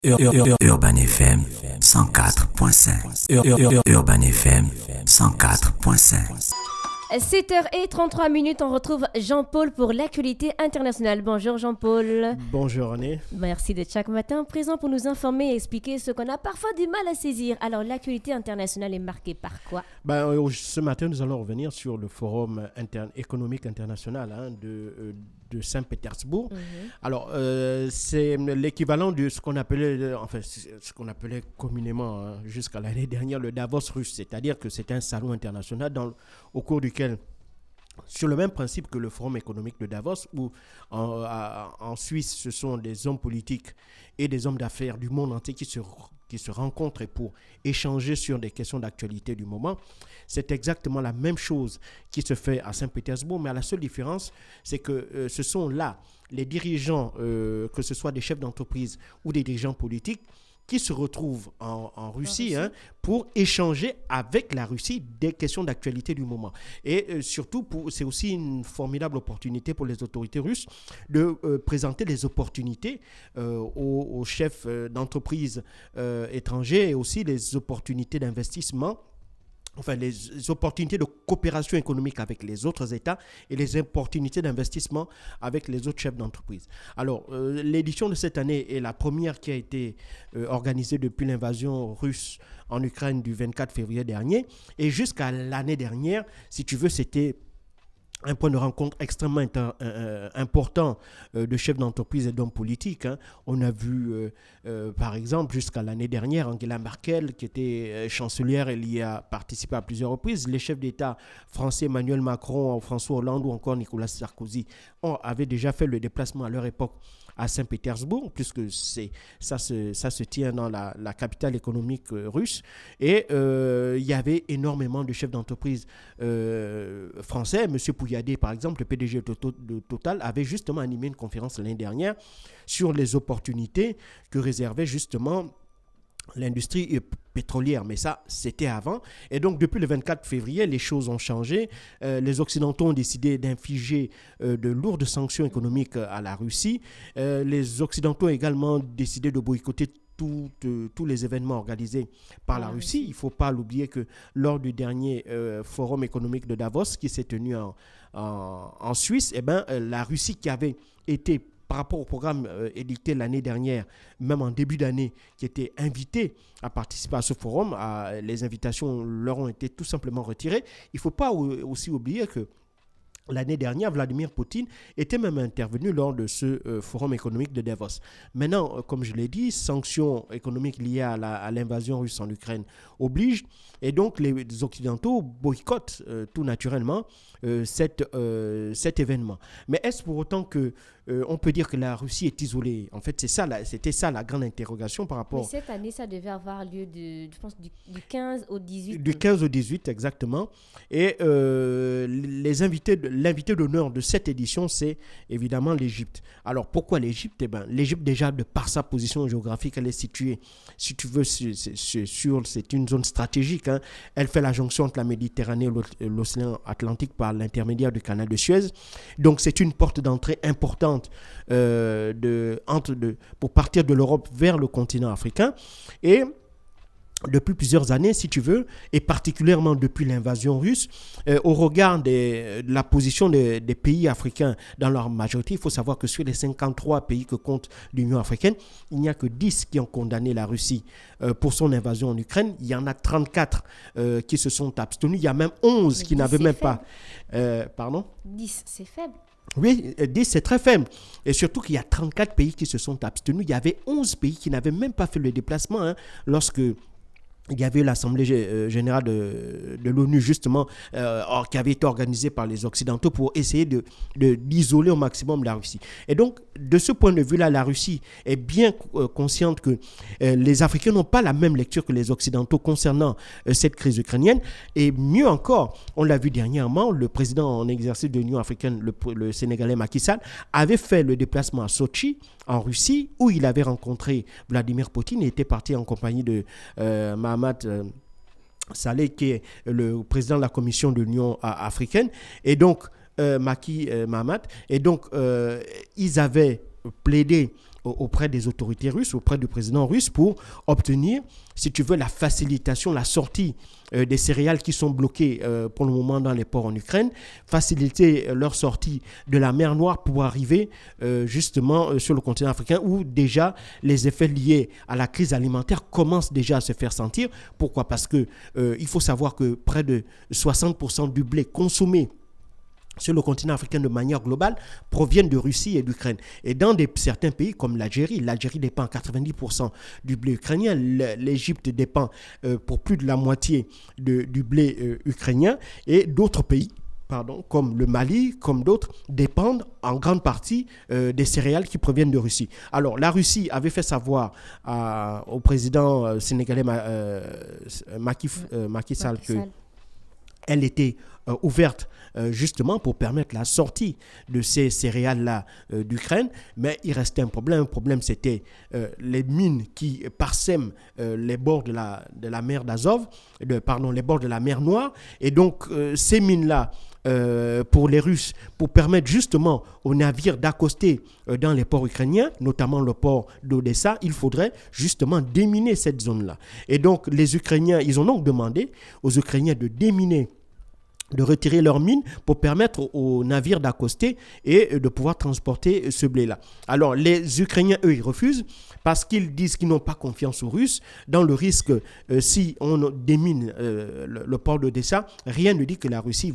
Urban FM 104.5. Urban FM 104.5. 7h33, on retrouve Jean-Paul pour l'actualité internationale. Bonjour Jean-Paul. Bonjour René. Merci d'être chaque matin présent pour nous informer et expliquer ce qu'on a parfois du mal à saisir. Alors l'actualité internationale est marquée par quoi? Ce matin, nous allons revenir sur le Forum économique international de Saint-Pétersbourg. Alors, c'est l'équivalent de ce qu'on appelait communément jusqu'à l'année dernière le Davos russe, c'est-à-dire que c'est un salon international au cours duquel, sur le même principe que le Forum économique de Davos, où en Suisse, ce sont des hommes politiques et des hommes d'affaires du monde entier qui se rencontrent pour échanger sur des questions d'actualité du moment. C'est exactement la même chose qui se fait à Saint-Pétersbourg, mais la seule différence, c'est que ce sont là les dirigeants, que ce soit des chefs d'entreprise ou des dirigeants politiques, qui se retrouvent en Russie pour échanger avec la Russie des questions d'actualité du moment. Et surtout, c'est aussi une formidable opportunité pour les autorités russes de présenter des opportunités aux chefs d'entreprise étrangers et aussi les opportunités d'investissement. Enfin, les opportunités de coopération économique avec les autres États et les opportunités d'investissement avec les autres chefs d'entreprise. Alors, l'édition de cette année est la première qui a été organisée depuis l'invasion russe en Ukraine du 24 février dernier. Et jusqu'à l'année dernière, si tu veux, c'était un point de rencontre extrêmement important de chefs d'entreprise et d'hommes politiques. On a vu, par exemple, jusqu'à l'année dernière, Angela Merkel, qui était chancelière, elle y a participé à plusieurs reprises. Les chefs d'État français, Emmanuel Macron, François Hollande ou encore Nicolas Sarkozy avaient déjà fait le déplacement à leur époque à Saint-Pétersbourg, puisque ça se tient dans la capitale économique russe. Et il y avait énormément de chefs d'entreprise français. Monsieur Pouyadé, par exemple, le PDG de Total, avait justement animé une conférence l'année dernière sur les opportunités que réservait justement l'industrie pétrolière, mais ça, c'était avant. Et donc, depuis le 24 février, les choses ont changé. Les Occidentaux ont décidé d'infliger de lourdes sanctions économiques à la Russie. Les Occidentaux ont également décidé de boycotter tous les événements organisés par la Russie. Il ne faut pas l'oublier que lors du dernier forum économique de Davos, qui s'est tenu en Suisse, la Russie qui avait été, par rapport au programme édicté l'année dernière, même en début d'année, qui était invité à participer à ce forum, les invitations leur ont été tout simplement retirées. Il ne faut pas aussi oublier que l'année dernière, Vladimir Poutine était même intervenu lors de ce forum économique de Davos. Maintenant, comme je l'ai dit, sanctions économiques liées à l'invasion russe en Ukraine obligent, et donc les Occidentaux boycottent tout naturellement cet événement. Mais est-ce pour autant que on peut dire que la Russie est isolée? En fait, c'était ça la grande interrogation par rapport... Mais cette année, ça devait avoir lieu je pense, du 15 au 18. Du 15 au 18, exactement. Et l'invité d'honneur de cette édition, c'est évidemment l'Égypte. Alors, pourquoi l'Égypte? L'Égypte, déjà, de par sa position géographique, elle est située, si tu veux, c'est une zone stratégique. Elle fait la jonction entre la Méditerranée et l'océan Atlantique par l'intermédiaire du canal de Suez. Donc, c'est une porte d'entrée importante pour partir de l'Europe vers le continent africain. Et depuis plusieurs années, si tu veux, et particulièrement depuis l'invasion russe, au regard de la position des pays africains dans leur majorité, il faut savoir que sur les 53 pays que compte l'Union africaine, il n'y a que 10 qui ont condamné la Russie pour son invasion en Ukraine. Il y en a 34 qui se sont abstenus. Il y a même 11 qui n'avaient même pas... Pardon ? 10, c'est faible. Oui, 10, c'est très faible. Et surtout qu'il y a 34 pays qui se sont abstenus. Il y avait 11 pays qui n'avaient même pas fait le déplacement lorsque... Il y avait l'Assemblée générale de l'ONU, justement, qui avait été organisée par les Occidentaux pour essayer d'isoler au maximum la Russie. Et donc, de ce point de vue-là, la Russie est bien consciente que les Africains n'ont pas la même lecture que les Occidentaux concernant cette crise ukrainienne. Et mieux encore, on l'a vu dernièrement, le président en exercice de l'Union africaine, le Sénégalais Macky Sall, avait fait le déplacement à Sochi, en Russie, où il avait rencontré Vladimir Poutine et était parti en compagnie de Mohamed Saleh, qui est le président de la Commission de l'Union africaine, et donc Macky Mohamed. Et donc, ils avaient plaidé auprès des autorités russes, auprès du président russe pour obtenir, si tu veux, la facilitation, la sortie des céréales qui sont bloquées pour le moment dans les ports en Ukraine, faciliter leur sortie de la mer Noire pour arriver justement sur le continent africain où déjà les effets liés à la crise alimentaire commencent déjà à se faire sentir. Pourquoi ? Parce que il faut savoir que près de 60% du blé consommé sur le continent africain de manière globale proviennent de Russie et d'Ukraine. Et dans certains pays comme l'Algérie dépend 90% du blé ukrainien, l'Égypte dépend pour plus de la moitié du blé ukrainien, et d'autres pays, comme le Mali, comme d'autres, dépendent en grande partie des céréales qui proviennent de Russie. Alors, la Russie avait fait savoir au président sénégalais Macky Sall qu'elle était ouverte justement pour permettre la sortie de ces céréales-là d'Ukraine, mais il restait un problème. Un problème, c'était les mines qui parsèment les bords de la mer d'Azov, les bords de la mer Noire, et donc ces mines-là, pour les Russes, pour permettre justement aux navires d'accoster dans les ports ukrainiens, notamment le port d'Odessa, il faudrait justement déminer cette zone-là. Et donc les Ukrainiens, ils ont donc demandé aux Ukrainiens de déminer, de retirer leurs mines pour permettre aux navires d'accoster et de pouvoir transporter ce blé-là. Alors, les Ukrainiens, eux, ils refusent parce qu'ils disent qu'ils n'ont pas confiance aux Russes dans le risque, si on démine le port d'Odessa, rien ne dit que la Russie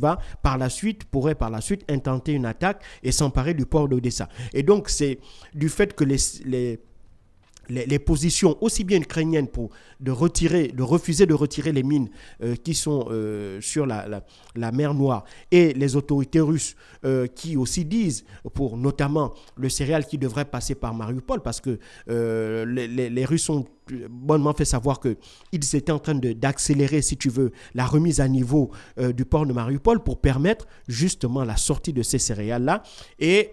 pourrait par la suite intenter une attaque et s'emparer du port d'Odessa. Et donc, c'est du fait que les positions aussi bien ukrainiennes de refuser de retirer les mines qui sont sur la mer Noire, et les autorités russes qui aussi disent pour notamment le céréal qui devrait passer par Mariupol, parce que les Russes ont bonnement fait savoir qu'ils étaient en train d'accélérer, si tu veux, la remise à niveau du port de Mariupol pour permettre justement la sortie de ces céréales-là. Et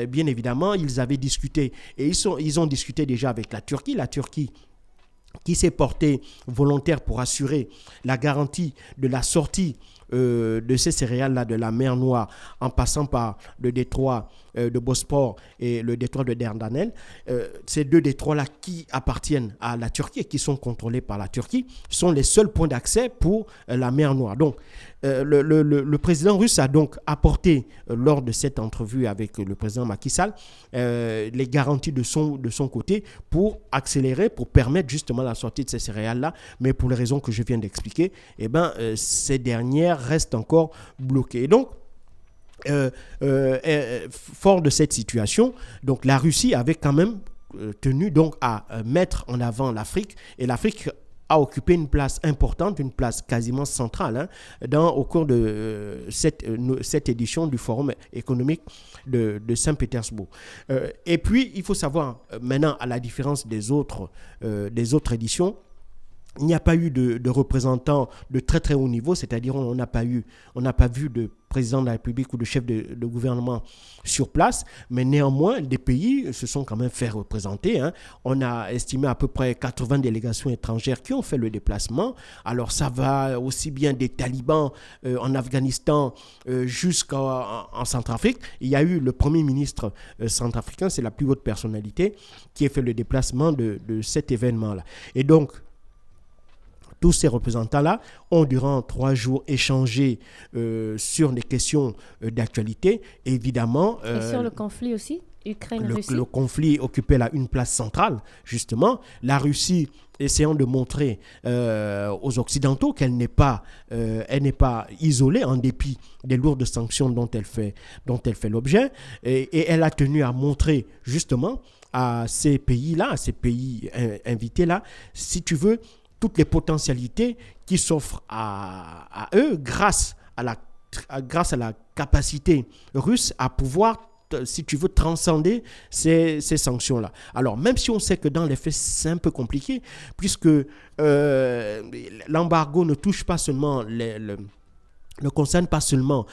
bien évidemment, ils avaient discuté, et ils ont discuté déjà avec la Turquie qui s'est portée volontaire pour assurer la garantie de la sortie de ces céréales-là de la mer Noire en passant par le détroit de Bospore et le détroit de Dardanelles. Ces deux détroits-là qui appartiennent à la Turquie et qui sont contrôlés par la Turquie sont les seuls points d'accès pour la mer Noire. Donc, le président russe a donc apporté, lors de cette entrevue avec le président Macky Sall, les garanties de son côté pour accélérer, pour permettre justement la sortie de ces céréales-là. Mais pour les raisons que je viens d'expliquer, ces dernières restent encore bloquées. Et donc, fort de cette situation, donc la Russie avait quand même tenu donc à mettre en avant l'Afrique, et l'Afrique a occupé une place importante, une place quasiment centrale au cours de cette édition du Forum économique de Saint-Pétersbourg. Et puis, il faut savoir, maintenant, à la différence des autres éditions, il n'y a pas eu de représentants de très très haut niveau, c'est-à-dire on n'a pas vu de président de la République ou de chef de gouvernement sur place, mais néanmoins, des pays se sont quand même fait représenter. On a estimé à peu près 80 délégations étrangères qui ont fait le déplacement. Alors ça va aussi bien des talibans en Afghanistan jusqu'en Centrafrique. Il y a eu le premier ministre centrafricain, c'est la plus haute personnalité, qui a fait le déplacement de cet événement-là. Et donc, tous ces représentants-là ont durant 3 jours échangé sur des questions d'actualité, évidemment. Et sur le conflit aussi, Ukraine-Russie. Le conflit occupait là une place centrale, justement. La Russie essayant de montrer aux Occidentaux qu'elle n'est pas isolée en dépit des lourdes sanctions dont elle fait l'objet. Et elle a tenu à montrer justement à ces pays-là, à ces pays invités-là, si tu veux, toutes les potentialités qui s'offrent à eux grâce à la capacité russe à pouvoir, si tu veux, transcender ces sanctions-là. Alors, même si on sait que dans les faits, c'est un peu compliqué, puisque l'embargo ne touche pas seulement ne concerne pas seulement,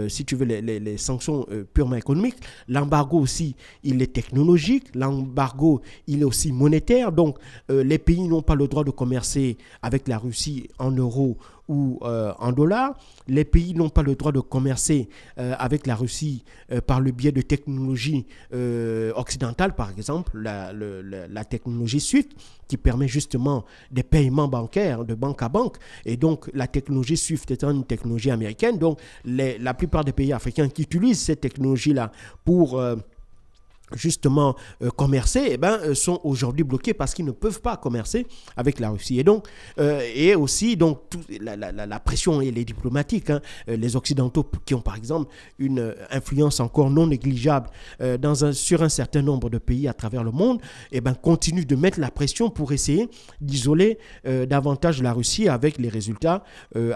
si tu veux, les sanctions purement économiques. L'embargo aussi, il est technologique. L'embargo, il est aussi monétaire. Donc, les pays n'ont pas le droit de commercer avec la Russie en euros ou en dollars. Les pays n'ont pas le droit de commercer avec la Russie par le biais de technologies occidentales, par exemple la technologie SWIFT qui permet justement des paiements bancaires de banque à banque. Et donc la technologie SWIFT étant une technologie américaine, donc la plupart des pays africains qui utilisent cette technologie-là pour justement commercer, sont aujourd'hui bloqués parce qu'ils ne peuvent pas commercer avec la Russie. Et donc, et aussi, donc, la pression, elle est diplomatique. Les Occidentaux qui ont, par exemple, une influence encore non négligeable sur un certain nombre de pays à travers le monde, continuent de mettre la pression pour essayer d'isoler davantage la Russie avec les résultats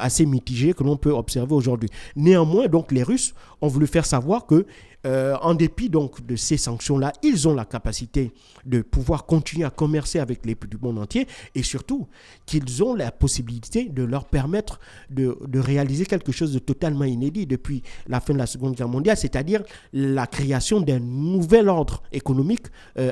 assez mitigés que l'on peut observer aujourd'hui. Néanmoins, donc, les Russes ont voulu faire savoir que en dépit donc de ces sanctions-là, ils ont la capacité de pouvoir continuer à commercer avec les pays du monde entier et surtout qu'ils ont la possibilité de leur permettre de réaliser quelque chose de totalement inédit depuis la fin de la Seconde Guerre mondiale, c'est-à-dire la création d'un nouvel ordre économique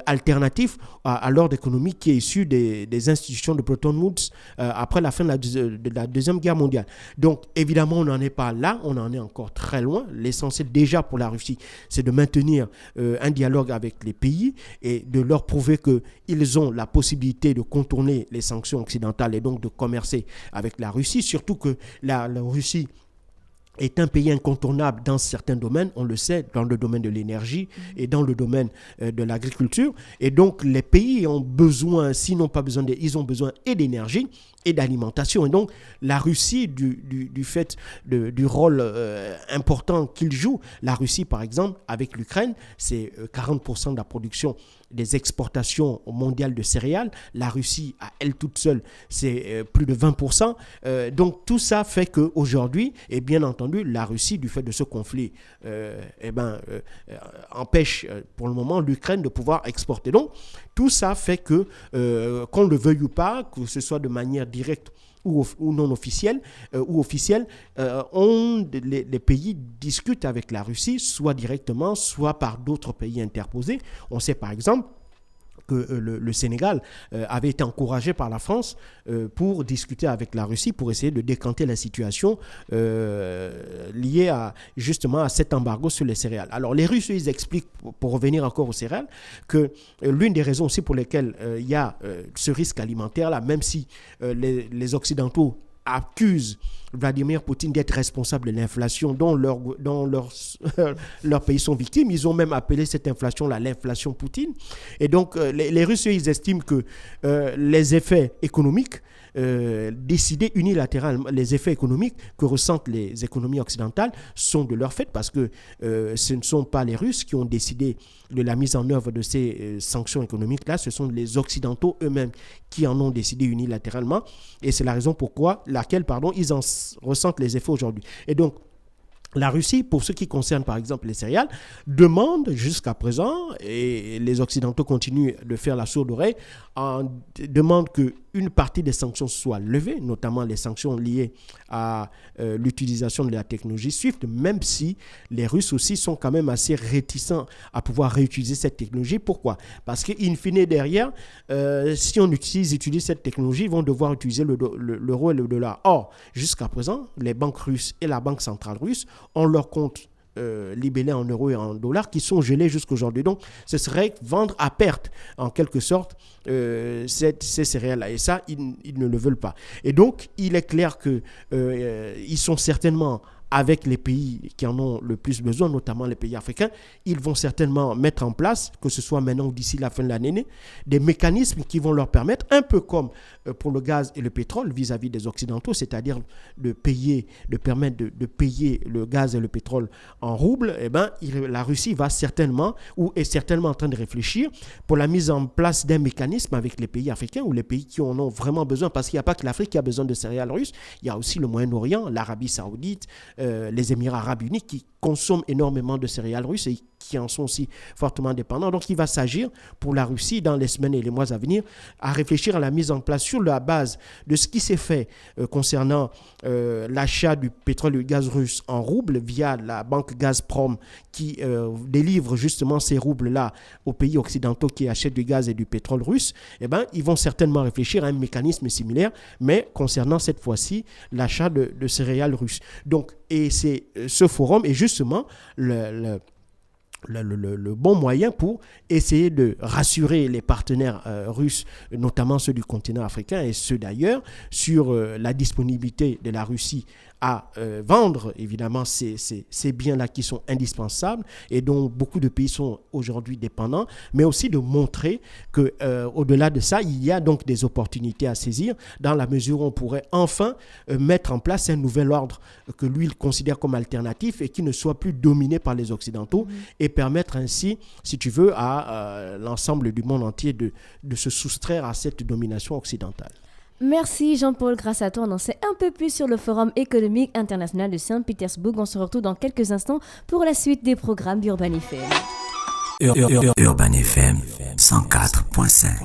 alternatif à l'ordre économique qui est issu des institutions de Bretton Woods après la fin de la Deuxième Guerre mondiale. Donc évidemment, on n'en est pas là, on en est encore très loin. L'essentiel déjà pour la Russie, c'est de maintenir un dialogue avec les pays et de leur prouver qu'ils ont la possibilité de contourner les sanctions occidentales et donc de commercer avec la Russie, surtout que la Russie est un pays incontournable dans certains domaines, on le sait, dans le domaine de l'énergie et dans le domaine de l'agriculture. Et donc, les pays ont besoin, sinon pas besoin, ils ont besoin et d'énergie et d'alimentation. Et donc, la Russie, du fait du rôle important qu'il joue, la Russie, par exemple, avec l'Ukraine, c'est 40% de la production des exportations mondiales de céréales. La Russie, à elle toute seule, c'est plus de 20%. Donc, tout ça fait qu'aujourd'hui, et bien entendu, la Russie, du fait de ce conflit, empêche pour le moment l'Ukraine de pouvoir exporter. Donc, tout ça fait que, qu'on le veuille ou pas, que ce soit de manière directe ou non officielle, les pays discutent avec la Russie, soit directement, soit par d'autres pays interposés. On sait par exemple que le Sénégal avait été encouragé par la France pour discuter avec la Russie, pour essayer de décanter la situation liée justement à cet embargo sur les céréales. Alors les Russes, ils expliquent, pour revenir encore aux céréales, que l'une des raisons aussi pour lesquelles il y a ce risque alimentaire-là, même si les Occidentaux accusent Vladimir Poutine d'être responsable de l'inflation dont leurs pays sont victimes. Ils ont même appelé cette inflation-là l'inflation Poutine. Et donc, les Russes, ils estiment que les effets économiques décidés unilatéralement, les effets économiques que ressentent les économies occidentales sont de leur fait parce que ce ne sont pas les Russes qui ont décidé de la mise en œuvre de ces sanctions économiques-là, ce sont les Occidentaux eux-mêmes qui en ont décidé unilatéralement et c'est la raison pour laquelle ils en ressentent les effets aujourd'hui. Et donc, la Russie, pour ce qui concerne par exemple les céréales, demande jusqu'à présent, et les Occidentaux continuent de faire la sourde oreille, demande qu'une partie des sanctions soit levée, notamment les sanctions liées à l'utilisation de la technologie SWIFT, même si les Russes aussi sont quand même assez réticents à pouvoir réutiliser cette technologie. Pourquoi ? Parce qu'in fine derrière, si on utilise cette technologie, ils vont devoir utiliser l'euro et le dollar. Or, jusqu'à présent, les banques russes et la Banque centrale russe ont leur compte libellés en euros et en dollars qui sont gelés jusqu'aujourd'hui. Donc, ce serait vendre à perte, en quelque sorte, ces céréales-là. Et ça, ils ne le veulent pas. Et donc, il est clair qu'ils sont certainement avec les pays qui en ont le plus besoin, notamment les pays africains, ils vont certainement mettre en place, que ce soit maintenant ou d'ici la fin de l'année, des mécanismes qui vont leur permettre, un peu comme pour le gaz et le pétrole vis-à-vis des Occidentaux, c'est-à-dire de permettre de payer le gaz et le pétrole en roubles, la Russie va certainement, ou est certainement en train de réfléchir pour la mise en place d'un mécanisme avec les pays africains ou les pays qui en ont vraiment besoin, parce qu'il n'y a pas que l'Afrique qui a besoin de céréales russes, il y a aussi le Moyen-Orient, l'Arabie Saoudite, les Émirats Arabes Unis qui consomment énormément de céréales russes et qui en sont aussi fortement dépendants. Donc, il va s'agir pour la Russie, dans les semaines et les mois à venir, à réfléchir à la mise en place sur la base de ce qui s'est fait concernant l'achat du pétrole et du gaz russe en roubles via la banque Gazprom qui délivre justement ces roubles-là aux pays occidentaux qui achètent du gaz et du pétrole russe. Eh bien, ils vont certainement réfléchir à un mécanisme similaire, mais concernant cette fois-ci l'achat de céréales russes. Donc, et c'est ce forum est justement le bon moyen pour essayer de rassurer les partenaires russes, notamment ceux du continent africain et ceux d'ailleurs, sur la disponibilité de la Russie à vendre évidemment ces biens-là qui sont indispensables et dont beaucoup de pays sont aujourd'hui dépendants, mais aussi de montrer qu'au-delà de ça, il y a donc des opportunités à saisir dans la mesure où on pourrait enfin mettre en place un nouvel ordre que lui, il considère comme alternatif et qui ne soit plus dominé par les Occidentaux et permettre ainsi, si tu veux, à l'ensemble du monde entier de se soustraire à cette domination occidentale. Merci Jean-Paul, grâce à toi on en sait un peu plus sur le Forum économique international de Saint-Pétersbourg. On se retrouve dans quelques instants pour la suite des programmes d'Urban FM. Urban FM 104.5.